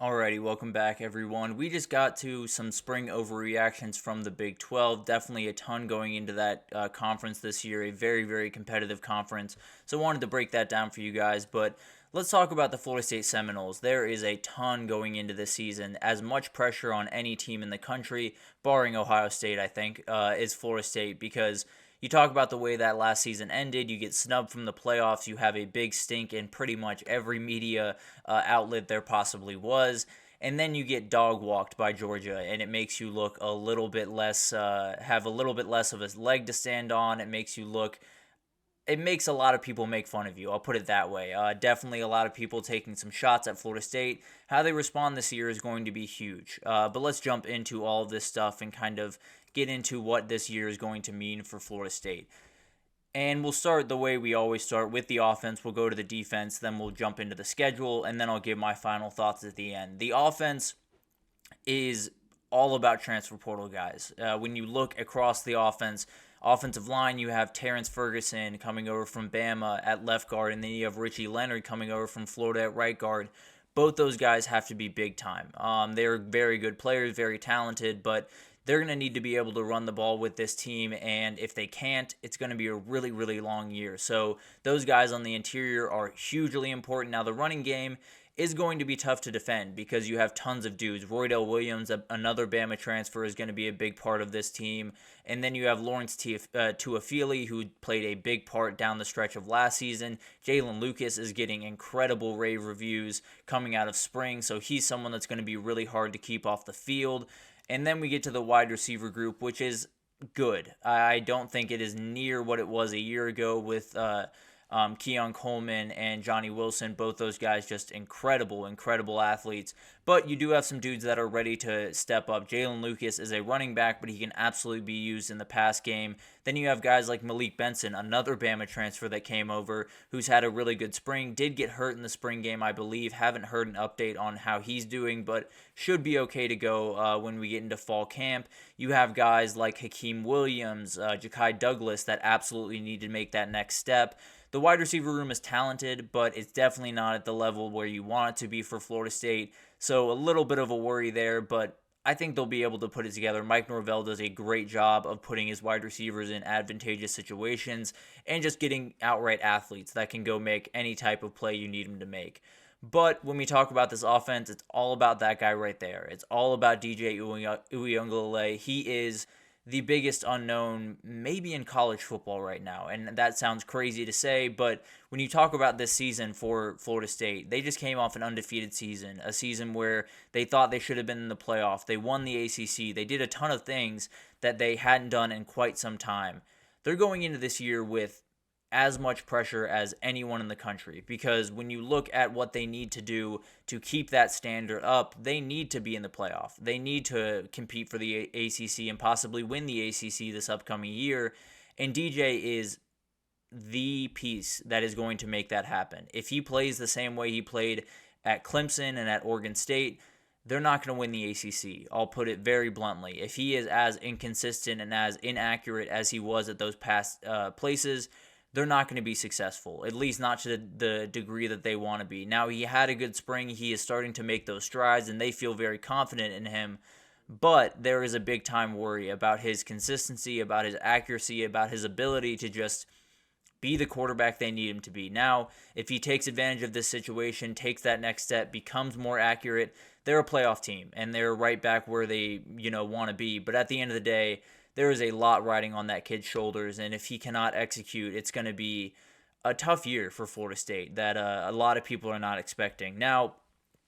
Alrighty, welcome back everyone. We just got to some spring overreactions from the Big 12. Definitely a ton going into that conference this year, a very, very competitive conference. So wanted to break that down for you guys, but let's talk about the Florida State Seminoles. There is a ton going into this season, as much pressure on any team in the country, barring Ohio State, I think, is Florida State, because you talk about the way that last season ended. You get snubbed from the playoffs. You have a big stink in pretty much every media outlet there possibly was. And then you get dog walked by Georgia, and it makes you look a little bit less, have a little bit less of a leg to stand on. It makes a lot of people make fun of you. I'll put it that way. Definitely a lot of people taking some shots at Florida State. How they respond this year is going to be huge. But let's jump into all of this stuff and kind of get into what this year is going to mean for Florida State. And we'll start the way we always start with the offense. We'll go to the defense, then we'll jump into the schedule, and then I'll give my final thoughts at the end. The offense is all about transfer portal guys. When you look across the offensive line, you have Terrence Ferguson coming over from Bama at left guard, and then you have Richie Leonard coming over from Florida at right guard. Both those guys have to be big time. They're very good players, very talented, but they're going to need to be able to run the ball with this team, and if they can't, it's going to be a really, really long year. So those guys on the interior are hugely important. Now, the running game is going to be tough to defend because you have tons of dudes. Roydell Williams, another Bama transfer, is going to be a big part of this team. And then you have Lawrence Tuafili, who played a big part down the stretch of last season. Jalen Lucas is getting incredible rave reviews coming out of spring, so he's someone that's going to be really hard to keep off the field. And then we get to the wide receiver group, which is good. I don't think it is near what it was a year ago with Keon Coleman and Johnny Wilson. Both those guys just incredible, incredible athletes. But you do have some dudes that are ready to step up. Jalen Lucas is a running back, but he can absolutely be used in the pass game. Then you have guys like Malik Benson, another Bama transfer that came over, who's had a really good spring. Did get hurt in the spring game, I believe. Haven't heard an update on how he's doing, but should be okay to go when we get into fall camp. You have guys like Hakeem Williams, Ja'Kai Douglas that absolutely need to make that next step. The wide receiver room is talented, but it's definitely not at the level where you want it to be for Florida State. So a little bit of a worry there, but I think they'll be able to put it together. Mike Norvell does a great job of putting his wide receivers in advantageous situations and just getting outright athletes that can go make any type of play you need them to make. But when we talk about this offense, it's all about that guy right there. It's all about DJ Uiagalelei. He is the biggest unknown maybe in college football right now. And that sounds crazy to say, but when you talk about this season for Florida State, they just came off an undefeated season, a season where they thought they should have been in the playoff. They won the ACC. They did a ton of things that they hadn't done in quite some time. They're going into this year with as much pressure as anyone in the country, because when you look at what they need to do to keep that standard up, they need to be in the playoff. They need to compete for the ACC and possibly win the ACC this upcoming year, and DJ is the piece that is going to make that happen. If he plays the same way he played at Clemson and at Oregon State, they're not going to win the ACC. I'll put it very bluntly. If he is as inconsistent and as inaccurate as he was at those past places, they're not going to be successful, at least not to the degree that they want to be. Now, he had a good spring. He is starting to make those strides, and they feel very confident in him. But there is a big-time worry about his consistency, about his accuracy, about his ability to just be the quarterback they need him to be. Now, if he takes advantage of this situation, takes that next step, becomes more accurate, they're a playoff team, and they're right back where they want to be. But at the end of the day, there is a lot riding on that kid's shoulders, and if he cannot execute, it's going to be a tough year for Florida State that a lot of people are not expecting. Now,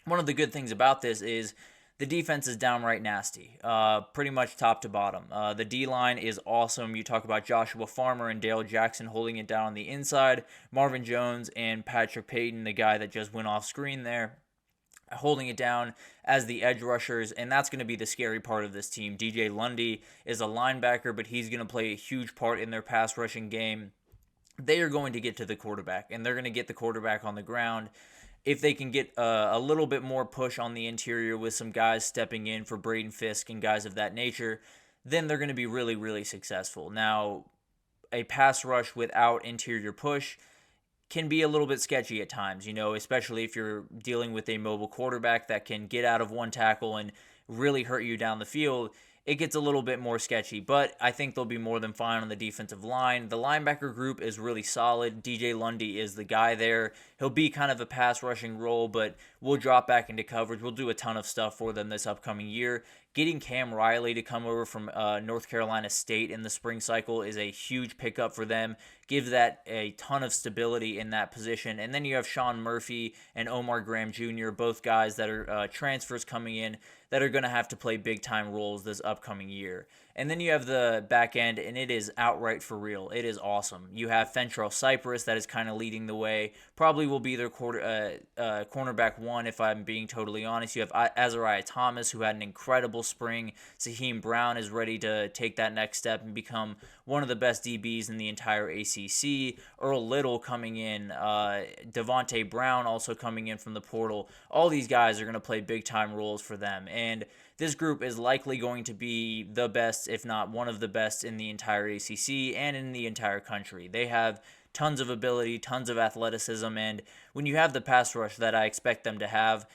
one of the good things about this is the defense is downright nasty, pretty much top to bottom. The D-line is awesome. You talk about Joshua Farmer and Dale Jackson holding it down on the inside, Marvin Jones and Patrick Payton, the guy that just went off screen there, holding it down as the edge rushers, and that's going to be the scary part of this team. DJ Lundy is a linebacker, but he's going to play a huge part in their pass rushing game. They are going to get to the quarterback, and they're going to get the quarterback on the ground. If they can get a little bit more push on the interior with some guys stepping in for Braden Fisk and guys of that nature, then they're going to be really, really successful. Now, a pass rush without interior push can be a little bit sketchy at times, especially if you're dealing with a mobile quarterback that can get out of one tackle and really hurt you down the field. It gets a little bit more sketchy, but I think they'll be more than fine on the defensive line. The linebacker group is really solid. DJ Lundy is the guy there. He'll be kind of a pass rushing role, but we'll drop back into coverage. We'll do a ton of stuff for them this upcoming year. Getting Cam Riley to come over from North Carolina State in the spring cycle is a huge pickup for them. Gives that a ton of stability in that position. And then you have Sean Murphy and Omar Graham Jr., both guys that are transfers coming in that are going to have to play big-time roles this upcoming year. And then you have the back end, and it is outright for real. It is awesome. You have Fentrell Cypress that is kind of leading the way. Probably will be their cornerback one, if I'm being totally honest. You have Azariah Thomas, who had an incredible spring. Saheem Brown is ready to take that next step and become one of the best DBs in the entire ACC. Earl Little coming in. Devontae Brown also coming in from the portal. All these guys are going to play big-time roles for them. And this group is likely going to be the best, if not one of the best, in the entire ACC and in the entire country. They have tons of ability, tons of athleticism, and when you have the pass rush that I expect them to have,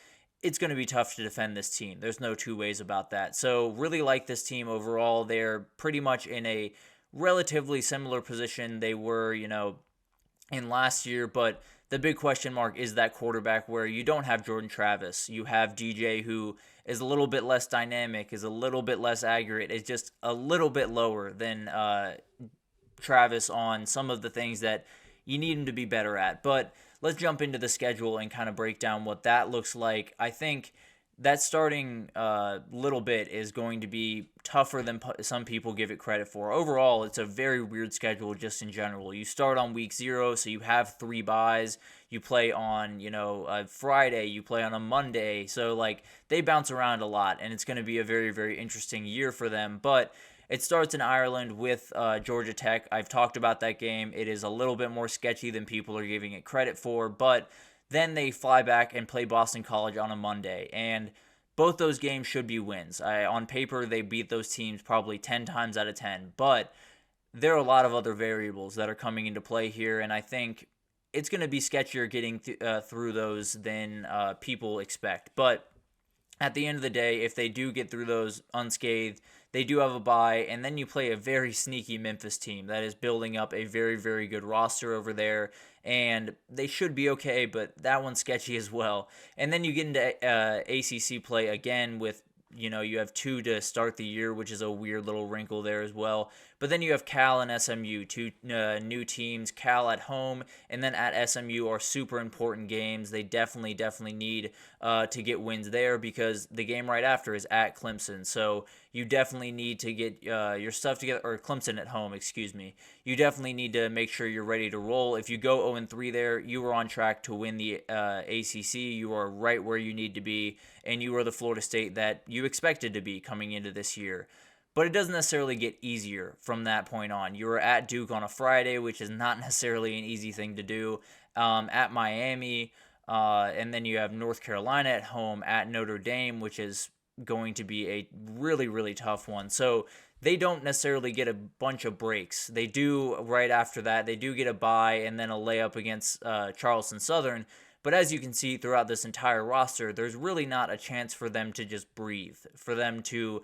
it's going to be tough to defend this team. There's no two ways about that. So really like this team overall. They're pretty much in a relatively similar position they were, in last year, but the big question mark is that quarterback where you don't have Jordan Travis. You have DJ, who is a little bit less dynamic, is a little bit less accurate, is just a little bit lower than Travis on some of the things that you need him to be better at. But let's jump into the schedule and kind of break down what that looks like. I think that starting little bit is going to be tougher than some people give it credit for. Overall, it's a very weird schedule just in general. You start on week 0, so you have 3 byes. You play on, a Friday. You play on a Monday. So, they bounce around a lot, and it's going to be a very, very interesting year for them. But it starts in Ireland with Georgia Tech. I've talked about that game. It is a little bit more sketchy than people are giving it credit for, but then they fly back and play Boston College on a Monday, and both those games should be wins. On paper, they beat those teams probably 10 times out of 10, but there are a lot of other variables that are coming into play here, and I think it's going to be sketchier getting through those than people expect. But at the end of the day, if they do get through those unscathed, they do have a bye, and then you play a very sneaky Memphis team that is building up a very, very good roster over there, and they should be okay, but that one's sketchy as well. And then you get into ACC play again with, you have 2 to start the year, which is a weird little wrinkle there as well. But then you have Cal and SMU, 2 new teams. Cal at home and then at SMU are super important games. They definitely need to get wins there because the game right after is at Clemson. So you definitely need to get your stuff together, or Clemson at home, excuse me. You definitely need to make sure you're ready to roll. If you go 0-3 there, you are on track to win the ACC. You are right where you need to be, and you are the Florida State that you expected to be coming into this year. But it doesn't necessarily get easier from that point on. You are at Duke on a Friday, which is not necessarily an easy thing to do. At Miami, and then you have North Carolina at home, at Notre Dame, which is going to be a really, really tough one. So they don't necessarily get a bunch of breaks. They do right after that. They do get a bye and then a layup against Charleston Southern. But as you can see throughout this entire roster, there's really not a chance for them to just breathe, for them to,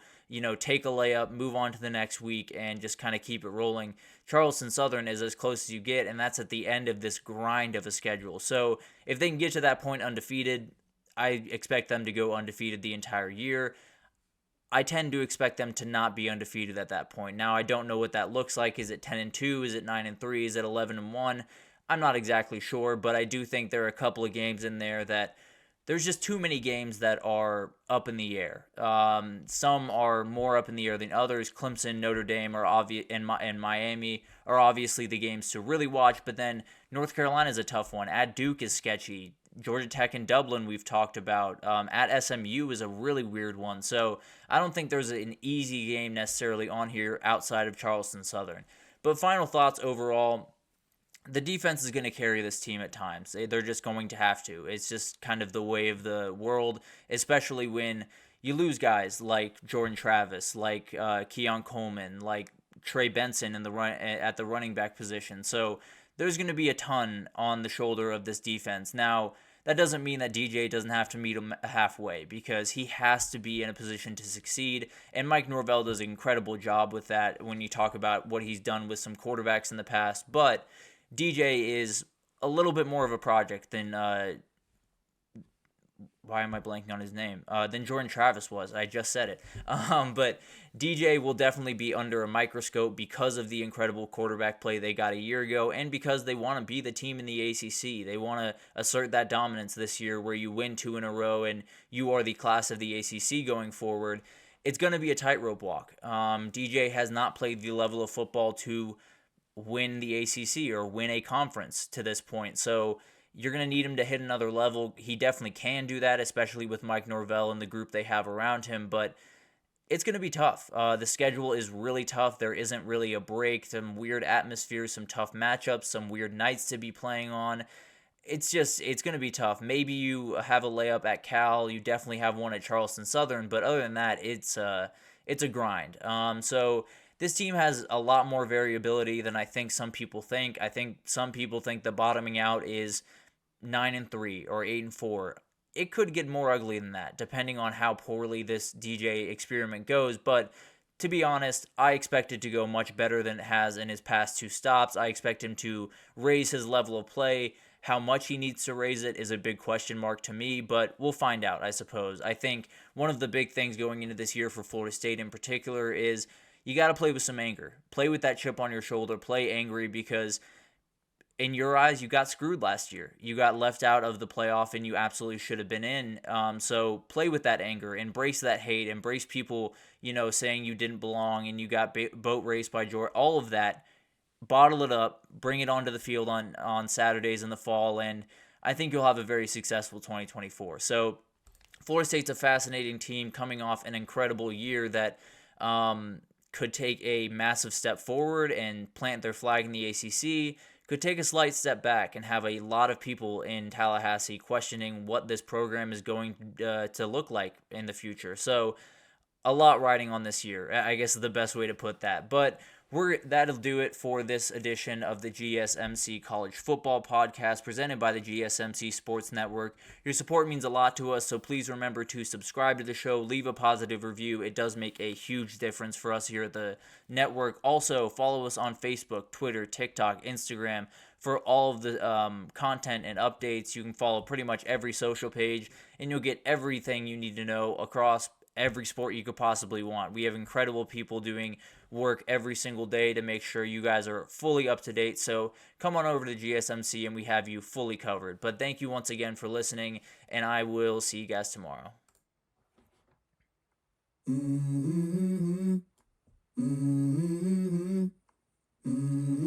take a layup, move on to the next week, and just kind of keep it rolling. Charleston Southern is as close as you get, and that's at the end of this grind of a schedule. So if they can get to that point undefeated, I expect them to go undefeated the entire year. I tend to expect them to not be undefeated at that point. Now, I don't know what that looks like. Is it 10-2? Is it 9-3? Is it 11-1? I'm not exactly sure, but I do think there are a couple of games in there that there's just too many games that are up in the air. Some are more up in the air than others. Clemson, Notre Dame, and Miami are obviously the games to really watch, but then North Carolina is a tough one. At Duke is sketchy. Georgia Tech and Dublin we've talked about. At SMU is a really weird one. So I don't think there's an easy game necessarily on here outside of Charleston Southern. But final thoughts overall, the defense is going to carry this team at times. They're just going to have to. It's just kind of the way of the world, especially when you lose guys like Jordan Travis, like Keon Coleman, like Trey Benson at the running back position. So there's going to be a ton on the shoulder of this defense. Now, that doesn't mean that DJ doesn't have to meet him halfway, because he has to be in a position to succeed. And Mike Norvell does an incredible job with that when you talk about what he's done with some quarterbacks in the past. But DJ is a little bit more of a project than why am I blanking on his name? Than Jordan Travis was. I just said it. But DJ will definitely be under a microscope because of the incredible quarterback play they got a year ago, and because they want to be the team in the ACC. They want to assert that dominance this year, where you win 2 in a row and you are the class of the ACC going forward. It's going to be a tightrope walk. DJ has not played the level of football to win the ACC or win a conference to this point. So you're going to need him to hit another level. He definitely can do that, especially with Mike Norvell and the group they have around him, but it's going to be tough. The schedule is really tough. There isn't really a break. Some weird atmospheres, some tough matchups, some weird nights to be playing on. It's going to be tough. Maybe you have a layup at Cal. You definitely have one at Charleston Southern, but other than that, it's a grind. So this team has a lot more variability than I think some people think. I think some people think the bottoming out is 9-3 or 8-4. It could get more ugly than that, depending on how poorly this DJ experiment goes. But to be honest, I expect it to go much better than it has in his past 2 stops. I expect him to raise his level of play. How much he needs to raise it is a big question mark to me, but we'll find out, I suppose. I think one of the big things going into this year for Florida State in particular is you got to play with some anger. Play with that chip on your shoulder. Play angry, because in your eyes, you got screwed last year. You got left out of the playoff, and you absolutely should have been in. So play with that anger, embrace that hate, embrace people, saying you didn't belong and you got boat raced by Georgia. All of that, bottle it up, bring it onto the field on Saturdays in the fall, and I think you'll have a very successful 2024. So Florida State's a fascinating team coming off an incredible year that could take a massive step forward and plant their flag in the ACC, could take a slight step back and have a lot of people in Tallahassee questioning what this program is going to look like in the future. So a lot riding on this year, I guess is the best way to put that. But that'll do it for this edition of the GSMC College Football Podcast presented by the GSMC Sports Network. Your support means a lot to us, so please remember to subscribe to the show, leave a positive review. It does make a huge difference for us here at the network. Also, follow us on Facebook, Twitter, TikTok, Instagram for all of the content and updates. You can follow pretty much every social page, and you'll get everything you need to know across every sport you could possibly want. We have incredible people doing work every single day to make sure you guys are fully up to date. So come on over to GSMC and we have you fully covered. But thank you once again for listening, and I will see you guys tomorrow. Mm-hmm. Mm-hmm. Mm-hmm.